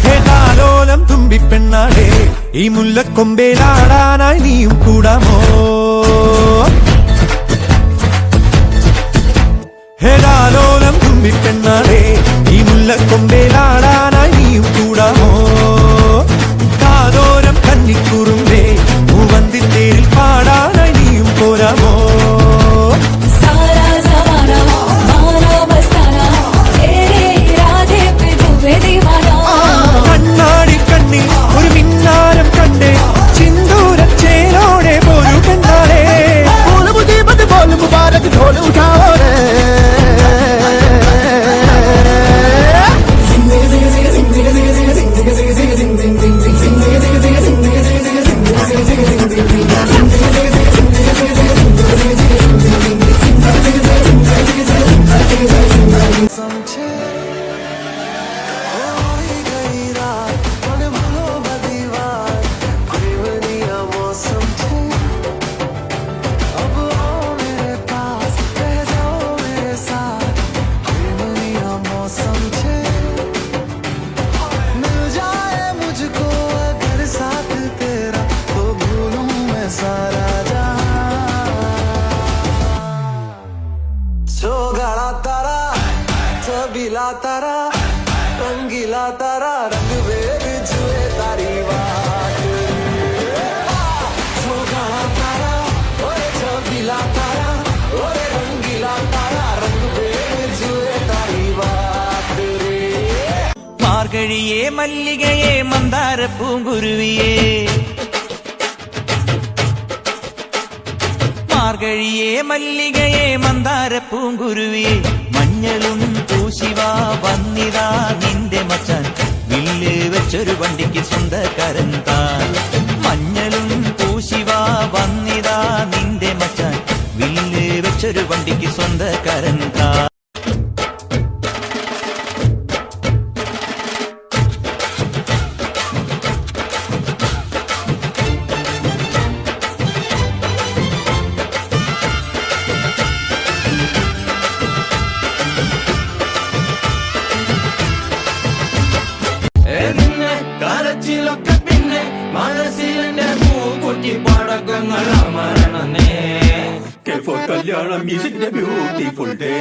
ഹേതാലോലം തുമ്പിപ്പെണ്ണാടേ ഈ മുല്ലക്കൊമ്പേലാടാനായി നീയും കൂടാമോ ഹേതാലോലം തുമ്പിപ്പെണ്ണാടേ ഈ മുല്ലക്കൊമ്പേലാടാനായി നീയും കൂടാമോ കാതോരം കന്നിക്കുറുമ്പേ മൂവന്തിത്തേരിൽ പാടാനായി നീയും പോരാമോ കണ്ണാടി കണ്ണിൽ ഒരു മിന്നാരം കണ്ടേ ചിന്തൂര ചേരോടെ പോലും പെണ്ണാടേ बोल मुबारक ढोल उठाओ रे छबीला तारा रंगीला तारा रंग वेद जुए तारी बात तारा ओरे छबीला तारा ओरे रंगीला तारा रंग वेद जुए तारी बात रे മാർഗഴിയേ മല്ലികയെ മന്ദാര പൂങ്കുരുവിയേ മാർഗഴിയേ മല്ലികയെ മന്ദാര പൂങ്കുരുവിയേ മഞ്ഞളും പൂശിവാ വന്നിതാ നിന്റെ മച്ചാൻ വില്ല് വെച്ചൊരു വണ്ടിക്ക് സ്വന്തക്കാരൻ താൻ മഞ്ഞളും പൂശിവാ വന്നിതാ നിന്റെ മച്ചാൻ വില്ല് വെച്ചൊരു വണ്ടിക്ക് സ്വന്തക്കാരൻ താൻ കരച്ചിലൊക്കെ പിന്നെ മനസ്സിലെ പൂക്കുട്ടി പടക്കങ്ങൾ അമരണനേ കല്യാണം ബ്യൂട്ടിഫുൾ ഡേ